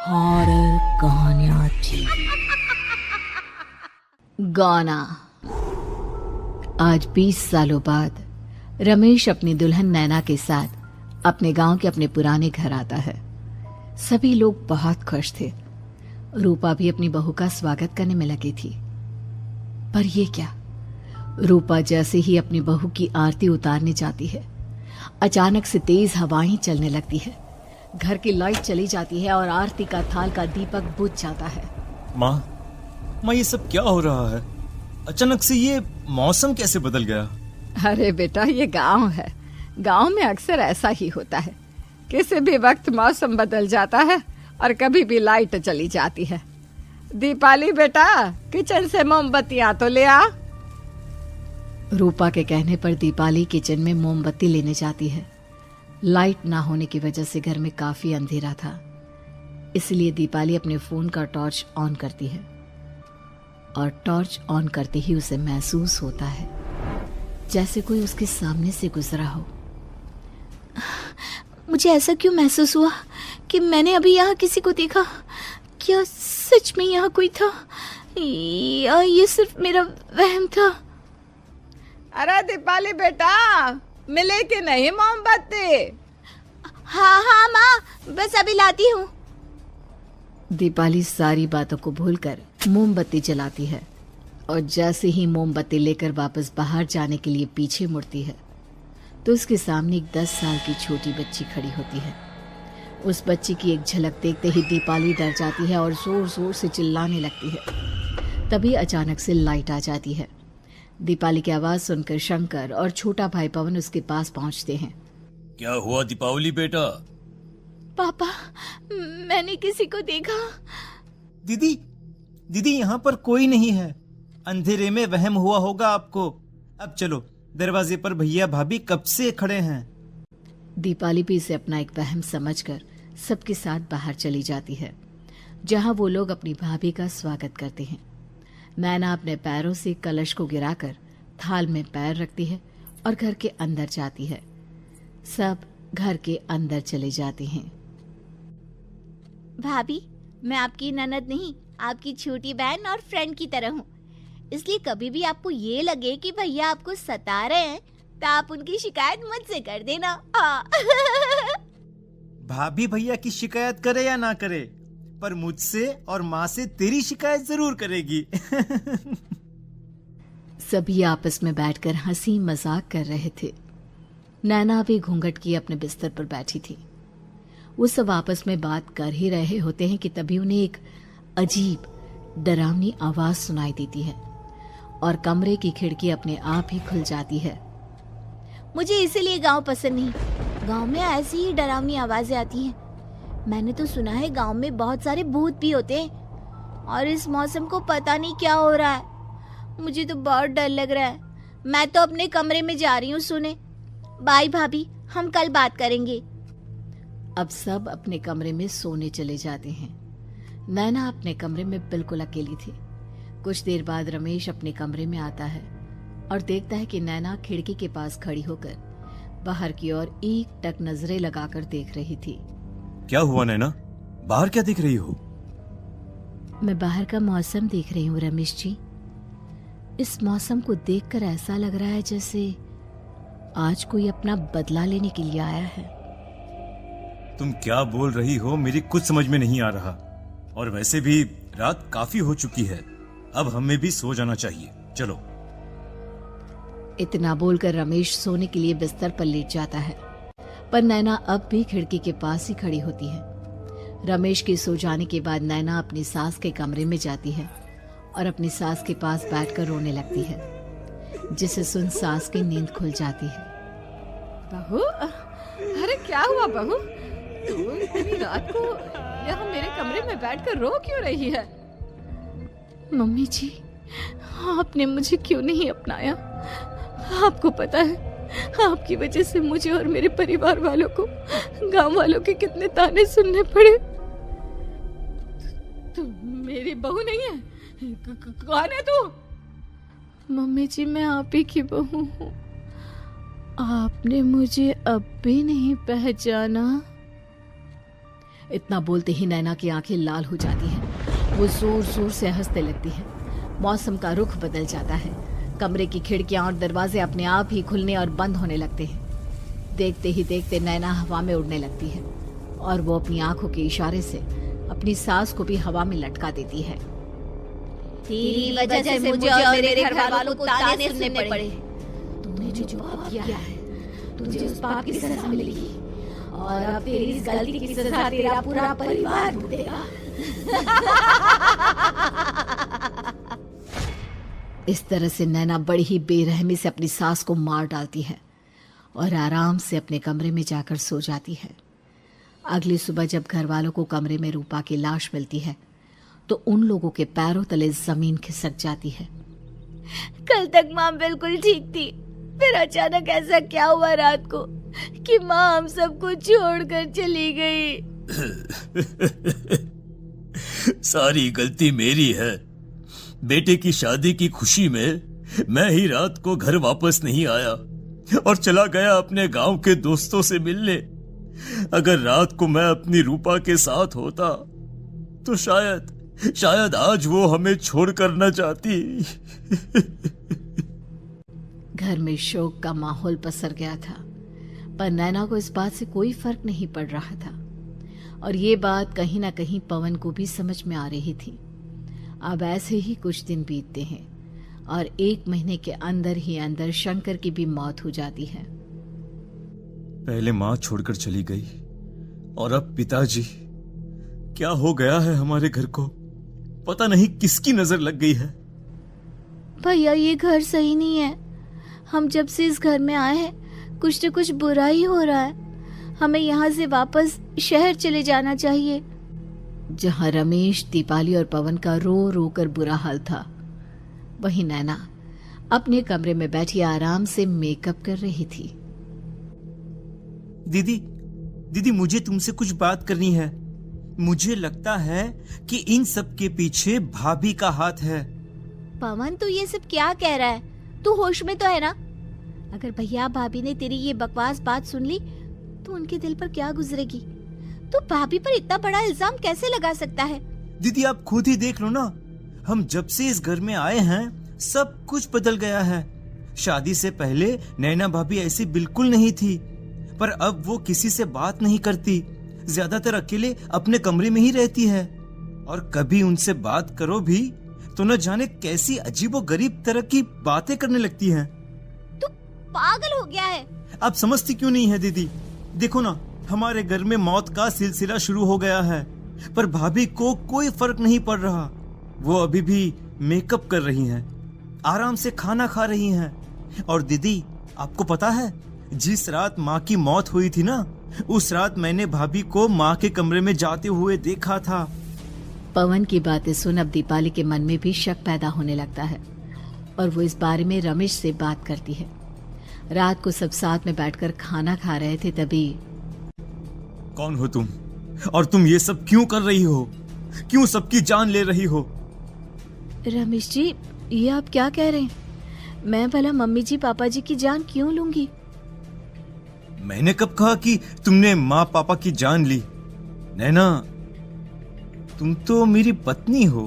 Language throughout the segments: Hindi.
हॉरर कहानियां थी। गाना। आज 20 सालों बाद रमेश अपनी दुल्हन नैना के साथ अपने गांव के अपने पुराने घर आता है। सभी लोग बहुत खुश थे। रूपा भी अपनी बहू का स्वागत करने में लगी थी। पर ये क्या, रूपा जैसे ही अपनी बहू की आरती उतारने जाती है, अचानक से तेज हवाएं चलने लगती है। घर की लाइट चली जाती है और आरती का थाल का दीपक बुझ जाता है। माँ, ये सब क्या हो रहा है? अचानक से ये मौसम कैसे बदल गया? अरे बेटा, ये गांव है। गांव में अक्सर ऐसा ही होता है। किसी भी वक्त मौसम बदल जाता है और कभी भी लाइट चली जाती है। दीपाली बेटा, किचन से मोमबत्तियां तो ले आ। रूपा के कहने पर दीपाली किचन में मोमबत्ती लेने जाती है। लाइट ना होने की वजह से घर में काफी अंधेरा था, इसलिए दीपाली अपने फोन का टॉर्च ऑन करती है और टॉर्च ऑन करते ही उसे महसूस होता है जैसे कोई उसके सामने से गुजरा हो। मुझे ऐसा क्यों महसूस हुआ कि मैंने अभी यहाँ किसी को देखा? क्या सच में यहाँ कोई था या ये सिर्फ मेरा वहम था? अरे दीपाली बेटा, मिले कि नहीं मोमबत्ती? हाँ माँ, बस अभी लाती हूँ। दीपाली सारी बातों को भूलकर मोमबत्ती जलाती है और जैसे ही मोमबत्ती लेकर वापस बाहर जाने के लिए पीछे मुड़ती है तो उसके सामने एक 10 साल की छोटी बच्ची खड़ी होती है। उस बच्ची की एक झलक देखते ही दीपाली डर जाती है और जोर जोर से चिल्लाने लगती है। तभी अचानक से लाइट आ जाती है। दीपाली की आवाज सुनकर शंकर और छोटा भाई पवन उसके पास पहुंचते हैं। क्या हुआ दीपावली बेटा? पापा, मैंने किसी को देखा। दीदी यहाँ पर कोई नहीं है। अंधेरे में वहम हुआ होगा आपको। अब चलो, दरवाजे पर भैया भाभी कब से खड़े हैं। दीपाली भी इसे अपना एक वहम समझकर सबके साथ बाहर चली जाती है, जहां वो लोग अपनी भाभी का स्वागत करते हैं। नैना अपने पैरों से कलश को गिराकर थाल में पैर रखती है और घर के अंदर जाती है। सब घर के अंदर चले जाते हैं। भाभी, मैं आपकी ननद नहीं, आपकी छोटी बहन और फ्रेंड की तरह हूँ। इसलिए कभी भी आपको ये लगे कि भैया आपको सता रहे हैं तो आप उनकी शिकायत मुझसे कर देना। भाभी भैया की शिकायत करे या ना करे, पर मुझसे और माँ से तेरी शिकायत जरूर करेगी। सभी आपस में बैठकर हंसी मजाक कर रहे थे। नैना भी घूंघट किए अपने बिस्तर पर बैठी थी। वो सब आपस में बात कर ही रहे होते हैं कि तभी उन्हें एक अजीब डरावनी आवाज सुनाई देती है और कमरे की खिड़की अपने आप ही खुल जाती है। मुझे इसीलिए गांव पसंद नहीं। गांव में ऐसी ही डरावनी आवाजें आती हैं। मैंने तो सुना है गांव में बहुत सारे भूत भी होते हैं और इस मौसम को पता नहीं क्या हो रहा है। मुझे तो बहुत डर लग रहा है। मैं तो अपने कमरे में जा रही हूँ सोने। बाय भाभी, हम कल बात करेंगे। अब सब अपने कमरे में सोने चले जाते हैं। नैना अपने कमरे में बिल्कुल अकेली थी। कुछ देर बाद रमेश अपने कमरे में आता है और देखता है कि नैना खिड़की के पास खड़ी होकर बाहर की ओर एक टक नजरें लगाकर देख रही थी। क्या हुआ नैना? बाहर क्या देख रही हो? मैं बाहर का मौसम देख रही हूँ रमेश जी। इस मौसम को देखकर ऐसा लग रहा है जैसे आज कोई अपना बदला लेने के लिए आया है। तुम क्या बोल रही हो? मेरी कुछ समझ में नहीं आ रहा। और वैसे भी रात काफी हो चुकी है, अब हमें भी सो जाना चाहिए। चलो। इतना बोलकर रमेश सोने के लिए बिस्तर पर लेट जाता है, पर नैना अब भी खिड़की के पास ही खड़ी होती है। रमेश के सो जाने के बाद नैना अपनी सास के कमरे में जाती है और अपनी सास के पास बैठकर रोने लगती है, जिसे सुन सास की नींद खुल जाती है। बहू, अरे क्या हुआ बहू? तू इतनी रात को यहाँ मेरे कमरे में बैठकर रो क्यों रही है? मम्मी जी, आपने मुझे क्यों नहीं अपनाया? आपको पता है, आपकी वजह से मुझे और मेरे परिवार वालों को गांव वालों के कितने ताने सुनने पड़े। तू मेरी बहू नहीं है? कौन है तू? मम्मी जी, मैं आप ही की बहू हूँ। आपने मुझे अब भी नहीं पहचाना? इतना बोलते ही नैना की आंखें लाल हो जाती हैं। वो जोर जोर से हंसने लगती है। मौसम का रुख बदल जाता है। कमरे की खिड़कियां और दरवाजे अपने आप ही खुलने और बंद होने लगते हैं। देखते ही देखते नैना हवा में उड़ने लगती है और वो अपनी आंखों के इशारे से अपनी सांस को भी हवा में लटका देती है। तेरी वजह से मुझे और मेरे घर वालों को ताने सुनने पड़े। तूने जो पाप किया है, तुझे उस पाप की सजा मिलेगी और अब तेरी इस गलती की सजा तेरा पूरा परिवार भुगतेगा। इस तरह से नैना बड़ी ही बेरहमी से अपनी सास को मार डालती है और आराम से अपने कमरे में जाकर सो जाती है। अगली सुबह जब घर वालों को कमरे में रूपा की लाश मिलती है तो उन लोगों के पैरों तले जमीन खिसक जाती है। कल तक माँ बिल्कुल ठीक थी, फिर अचानक ऐसा क्या हुआ रात को कि माँ हम सबको छोड़कर चली गई। सारी गलती मेरी है। बेटे की शादी की खुशी में मैं ही रात को घर वापस नहीं आया और चला गया अपने गांव के दोस्तों से मिलने। अगर रात को मैं अपनी रूपा के साथ होता तो शायद आज वो हमें छोड़कर न जाती। घर में शोक का माहौल पसर गया था, पर नैना को इस बात से कोई फर्क नहीं पड़ रहा था और ये बात कहीं ना कहीं पवन को भी समझ में आ रही थी। अब ऐसे ही कुछ दिन बीतते हैं और 1 महीने के अंदर ही अंदर शंकर की भी मौत हो जाती है। पहले माँ छोड़कर चली गई और अब पिताजी। क्या हो गया है हमारे घर को? पता नहीं किसकी नजर लग गई है। भैया ये घर सही नहीं है। हम जब से इस घर में आए हैं कुछ न कुछ बुरा ही हो रहा है। हमें यहाँ से वापस शहर चले जाना चाहिए। जहाँ रमेश, दीपाली और पवन का रो रो कर बुरा हाल था, वहीं नैना अपने कमरे में बैठी आराम से मेकअप कर रही थी। दीदी मुझे तुमसे कुछ बात करनी है। मुझे लगता है कि इन सब के पीछे भाभी का हाथ है। पवन तू ये सब क्या कह रहा है? तू होश में तो है ना? अगर भैया भाभी ने तेरी ये बकवास बात सुन ली तो उनके दिल पर क्या गुजरेगी? तू भाभी पर इतना बड़ा इल्जाम कैसे लगा सकता है? दीदी आप खुद ही देख लो ना। हम जब से इस घर में आए हैं सब कुछ बदल गया है। शादी से पहले नैना भाभी ऐसी बिल्कुल नहीं थी, पर अब वो किसी से बात नहीं करती। ज्यादातर अकेले अपने कमरे में ही रहती है और कभी उनसे बात करो भी तो न जाने कैसी अजीबोगरीब तरह की बातें करने लगती हैं। तू पागल हो गया है? आप समझती क्यों नहीं है दीदी? देखो ना, हमारे घर में मौत का सिलसिला शुरू हो गया है, पर भाभी को कोई फर्क नहीं पड़ रहा। वो अभी भी मेकअप कर रही हैं, आराम से खाना खा रही हैं। और दीदी आपको पता है, जिस रात माँ की मौत हुई थी ना, उस रात मैंने भाभी को माँ के कमरे में जाते हुए देखा था। पवन की बातें सुन अब दीपाली के मन में भी शक पैदा होने लगता है और वो इस बारे में रमेश से बात करती है। रात को सब साथ में बैठकर खाना खा रहे थे, तभी कौन हो तुम और तुम ये सब क्यों कर रही हो? क्यों सबकी जान ले रही हो? रमेश जी, ये आप क्या कह रहे हैं? मैं भला मम्मी जी पापा जी की जान क्यों लूंगी? मैंने कब कहा कि तुमने माँ पापा की जान ली? नैना, तुम तो मेरी पत्नी हो,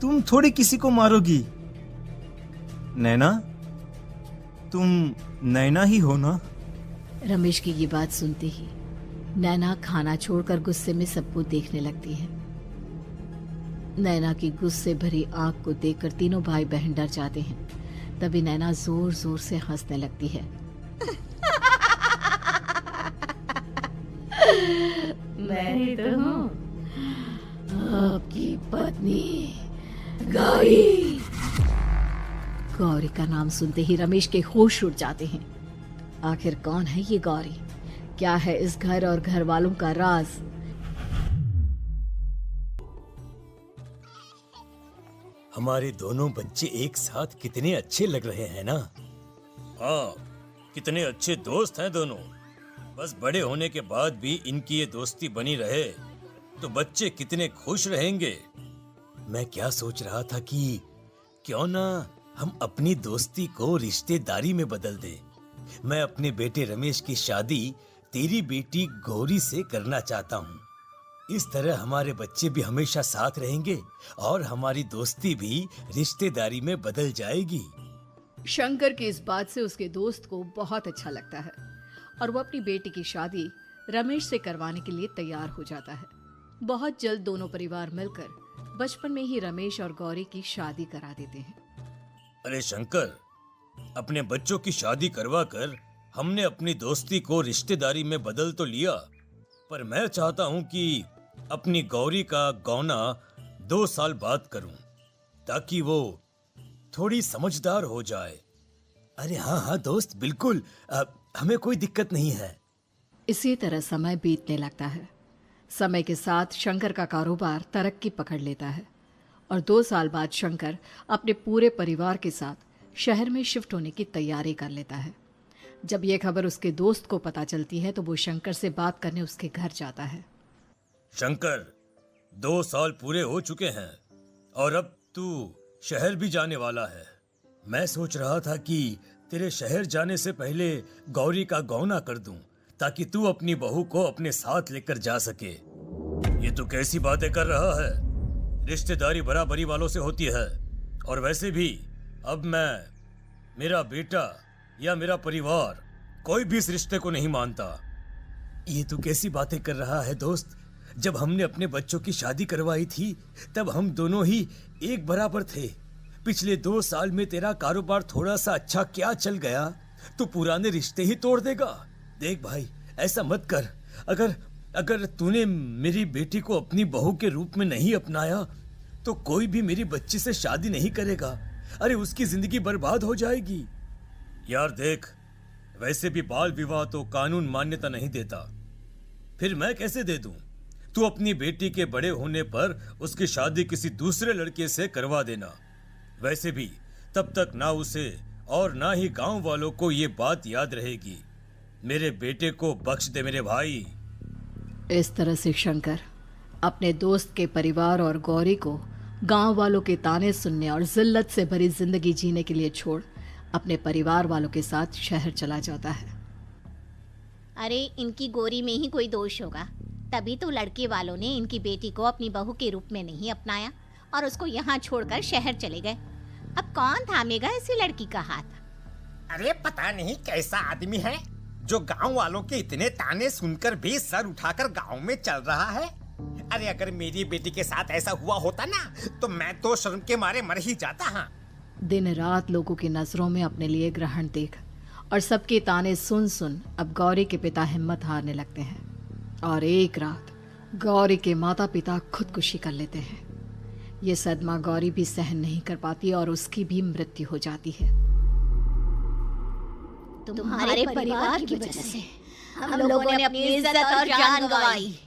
तुम थोड़ी किसी को मारोगी। नैना, तुम नैना ही हो ना? रमेश की ये बात सुनते ही नैना खाना छोड़कर गुस्से में सबको देखने लगती है। नैना की गुस्से भरी आंख को देखकर तीनों भाई बहन डर जाते हैं। तभी नैना जोर जोर से हंसने लगती है। मैं तो हूँ आपकी पत्नी गौरी। गौरी का नाम सुनते ही रमेश के होश उड़ जाते हैं। आखिर कौन है ये गौरी? क्या है इस घर और घर वालों का राज? हमारे दोनों बच्चे एक साथ कितने अच्छे लग रहे हैं ना? हाँ, कितने अच्छे दोस्त हैं दोनों। बस बड़े होने के बाद भी इनकी ये दोस्ती बनी रहे तो बच्चे कितने खुश रहेंगे। मैं क्या सोच रहा था कि क्यों ना हम अपनी दोस्ती को रिश्तेदारी में बदल दें। मैं अपने बेटे रमेश की शादी तेरी बेटी गौरी से करना चाहता हूँ। इस तरह हमारे बच्चे भी हमेशा साथ रहेंगे और हमारी दोस्ती भी रिश्तेदारी में बदल जाएगी। शंकर की इस बात से उसके दोस्त को बहुत अच्छा लगता है और वो अपनी बेटी की शादी रमेश से करवाने के लिए तैयार हो जाता है। बहुत जल्द दोनों परिवार मिलकर बचपन में ही रमेश और गौरी की शादी करा देते हैं। अरे शंकर, अपने बच्चों की शादी करवा कर हमने अपनी दोस्ती को रिश्तेदारी में बदल तो लिया, पर मैं चाहता हूँ कि अपनी गौरी का गौना 2 साल बाद करूं, ताकि वो थोड़ी समझदार हो जाए। अरे हाँ दोस्त, बिल्कुल, हमें कोई दिक्कत नहीं है। इसी तरह समय बीतने लगता है। समय के साथ शंकर का कारोबार तरक्की पकड़ लेता है और 2 साल बाद शंकर अपने पूरे परिवार के साथ शहर में शिफ्ट होने की तैयारी कर लेता है। जब यह खबर उसके दोस्त को पता चलती है तो वो शंकर से बात करने उसके घर जाता है। शंकर, 2 साल पूरे हो चुके हैं और अब तू शहर भी जाने वाला है। मैं सोच रहा था कि तेरे शहर जाने से पहले गौरी का गौना कर दूं, ताकि तू अपनी बहू को अपने साथ लेकर जा सके। ये तू कैसी बातें कर रहा है? रिश्तेदारी बराबरी वालों से होती है, और वैसे भी अब मेरा बेटा या मेरा परिवार कोई भी इस रिश्ते को नहीं मानता। ये तू कैसी बातें कर रहा है दोस्त? जब हमने अपने बच्चों की शादी करवाई थी तब हम दोनों ही एक बराबर थे। पिछले 2 साल में तेरा कारोबार थोड़ा सा अच्छा क्या चल गया तो पुराने रिश्ते ही तोड़ देगा। देख भाई, ऐसा मत कर। अगर तूने मेरी बेटी को अपनी बहू के रूप में नहीं अपनाया तो कोई भी मेरी बच्ची से शादी नहीं करेगा। अरे उसकी जिंदगी बर्बाद हो जाएगी। यार देख, वैसे भी बाल विवाह तो कानून मान्यता नहीं देता, फिर मैं कैसे दे दूं? तू अपनी बेटी के बड़े होने पर उसकी शादी किसी दूसरे लड़के से करवा देना। वैसे भी तब तक ना उसे और ना ही गांव वालों को ये बात याद रहेगी। मेरे बेटे को बख्श दे मेरे भाई। इस तरह से शंकर अपने दोस्त के परिवार और गौरी को गांव वालों के ताने सुनने और जिल्लत से भरी जिंदगी जीने के लिए छोड़ अपने परिवार वालों के साथ शहर चला जाता है। अरे इनकी गोरी में ही कोई दोष होगा, तभी तो लड़के वालों ने इनकी बेटी को अपनी बहू के रूप में नहीं अपनाया और उसको यहाँ छोड़कर शहर चले गए। अब कौन थामेगा ऐसी लड़की का हाथ? अरे पता नहीं कैसा आदमी है जो गांव वालों के इतने ताने सुनकर भी सर उठाकर गांव में चल रहा है। अरे अगर मेरी बेटी के साथ ऐसा हुआ होता ना तो मैं तो शर्म के मारे मर ही जाता। हाँ, दिन रात लोगों की नजरों में अपने लिए ग्रहण देख और सबके ताने सुन सुन अब गौरी के पिता हिम्मत हारने लगते हैं और एक रात गौरी के माता पिता खुदकुशी कर लेते हैं। ये सदमा गौरी भी सहन नहीं कर पाती और उसकी भी मृत्यु हो जाती है। तुम्हारे परिवार की वजह से हम लोगों ने अपनी इज्जत और जान गंवाई।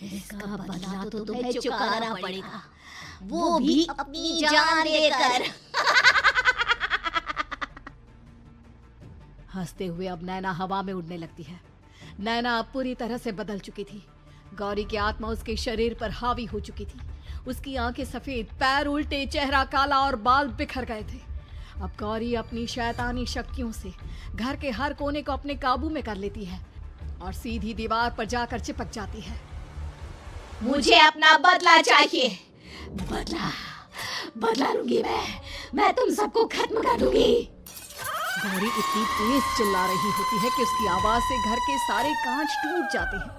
इसका बदला तो तुम्हें चुकाना पड़ेगा, वो भी अपनी जान देकर। हंसते हुए अब नैना हवा में उड़ने लगती है। नैना अब पूरी तरह से बदल चुकी थी। गौरी की आत्मा उसके शरीर पर हावी हो चुकी थी। उसकी आंखें सफेद, पैर उल्टे, चेहरा काला और बाल बिखर गए थे। अब गौरी अपनी शैतानी शक्तियों से घर के हर कोने को अपने काबू में कर लेती है और सीधी दीवार पर जाकर चिपक जाती है। मुझे अपना बदला चाहिए। बदला लूंगी मैं तुम सबको खत्म कर दूंगी। गौरी इतनी तेज चिल्ला रही होती है कि उसकी आवाज से घर के सारे कांच टूट जाते हैं।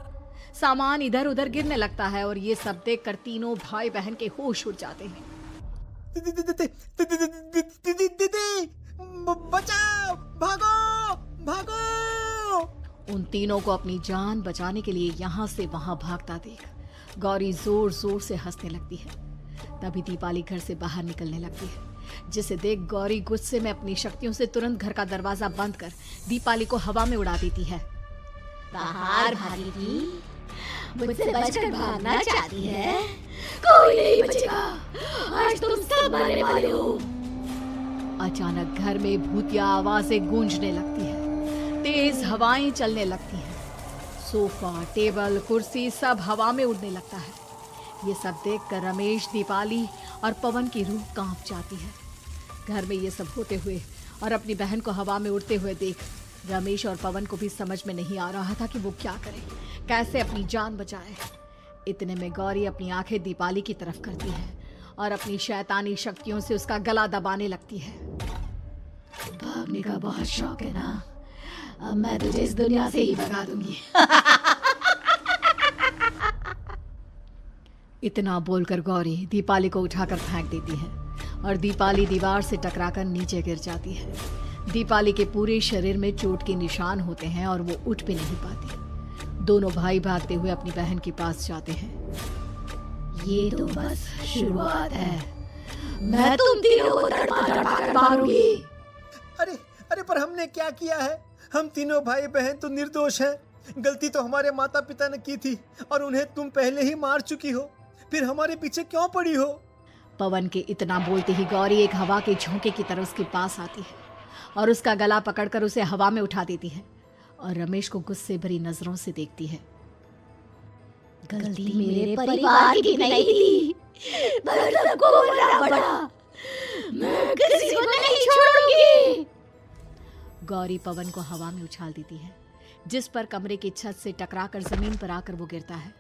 सामान इधर उधर गिरने लगता है और ये सब देखकर तीनों भाई बहन के होश उड़ जाते हैं। बचाओ, भागो भागो। उन तीनों को अपनी जान बचाने के लिए यहाँ से वहां भागता देख गौरी जोर जोर से हंसने लगती है। तभी दीपाली घर से बाहर निकलने लगती है, जिसे देख गौरी गुस्से में अपनी शक्तियों से तुरंत घर का दरवाजा बंद कर दीपाली को हवा में उड़ा देती है। बाहर भागी थी, मुझसे बचकर भागना चाहती है? कोई नहीं बचेगा, आज तुम सब मरने वाले हो। अचानक घर में भूतिया आवाजें गूंजने लगती है, तेज हवाएं चलने लगती हैं। सोफा, टेबल, कुर्सी सब हवा में उड़ने लगता है। ये सब देखकर रमेश, दीपाली और पवन की रूह कांप जाती है। घर में ये सब होते हुए और अपनी बहन को हवा में उड़ते हुए देख रमेश और पवन को भी समझ में नहीं आ रहा था कि वो क्या करे, कैसे अपनी जान बचाए। इतने में गौरी अपनी आंखें दीपाली की तरफ करती है और अपनी शैतानी शक्तियों से उसका गला दबाने लगती है। भागने का बहुत शौक है ना, अब मैं तुझे इस दुनिया से ही भगा दूंगी। इतना बोलकर गौरी दीपाली को उठाकर फेंक देती है और दीपाली दीवार से टकराकर नीचे गिर जाती है। दीपाली के पूरे शरीर में चोट के निशान होते हैं और वो उठ भी नहीं पाती। दोनों भाई भागते हुए अपनी बहन के पास जाते हैं। ये तो बस शुरुआत है, मैं तुम तीनों को तड़पा कर मारूंगी। अरे अरे, पर हमने क्या किया है? हम तीनों भाई बहन तो निर्दोष हैं। गलती तो हमारे माता पिता ने की थी और उन्हें तुम पहले ही मार चुकी हो, फिर हमारे पीछे क्यों पड़ी हो? पवन के इतना बोलते ही गौरी एक हवा के झोंके की तरह उसके पास आती है और उसका गला पकड़कर उसे हवा में उठा देती है और रमेश को गुस्से भरी नजरों से देखती है। गलती मेरे परिवार की नहीं थी, पर सबको मरना पड़ा। मैं किसी को नहीं छोड़ूंगी। गौरी पवन को हवा में उछाल देती है, जिस पर कमरे की छत से टकराकर जमीन पर आकर वो गिरता है।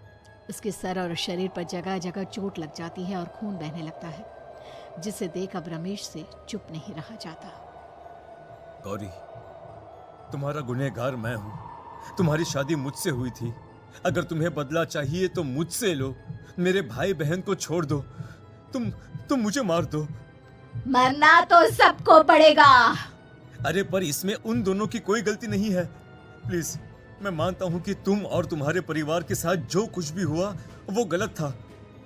उसके सर और शरीर पर जगह जगह चोट लग जाती है और खून बहने लगता है, जिसे देख अब रमेश से चुप नहीं रहा जाता। गौरी, तुम्हारा गुनहगार मैं हूँ। तुम्हारी शादी मुझसे हुई थी। अगर तुम्हें बदला चाहिए तो मुझसे लो। मेरे भाई बहन को छोड़ दो। तुम मुझे मार दो। मरना तो सबको पड़ेगा। अरे पर इसमें उन दोनों की कोई गलती नहीं है। प्लीज, मैं मानता हूँ कि तुम और तुम्हारे परिवार के साथ जो कुछ भी हुआ वो गलत था,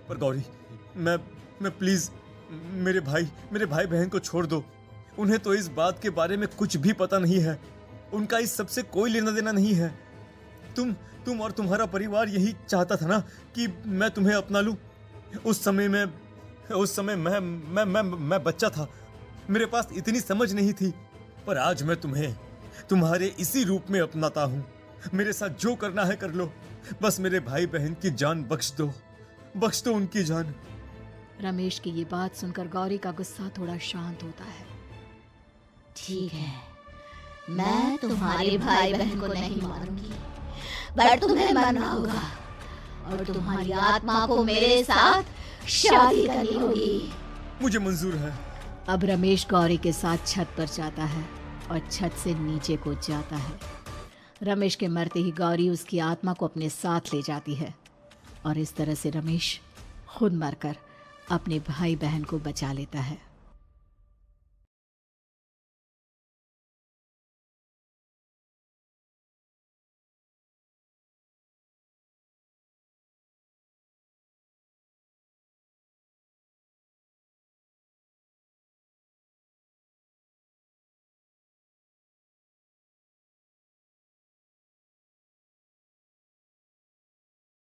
पर गौरी, मैं प्लीज मेरे भाई बहन को छोड़ दो। उन्हें तो इस बात के बारे में कुछ भी पता नहीं है। उनका इस सबसे कोई लेना देना नहीं है। तुम और तुम्हारा परिवार यही चाहता था ना कि मैं तुम्हें अपना लूं। उस समय मैं बच्चा था। मेरे पास इतनी समझ नहीं थी, पर आज मैं तुम्हें तुम्हारे इसी रूप में अपनाता हूं। मेरे साथ जो करना है कर लो, बस मेरे भाई बहन की जान बख्श दो उनकी जान। रमेश की ये बात सुनकर गौरी का गुस्सा थोड़ा शांत होता है। ठीक है, मैं तुम्हारे भाई बहन को नहीं मारूंगी, पर तुम्हें मरना होगा और तुम्हारी आत्मा को मेरे साथ शादी करनी होगी। मुझे मंजूर है। अब रमेश गौरी के साथ छत पर जाता है और छत से नीचे को जाता है। रमेश के मरते ही गौरी उसकी आत्मा को अपने साथ ले जाती है और इस तरह से रमेश खुद मरकर अपने भाई बहन को बचा लेता है।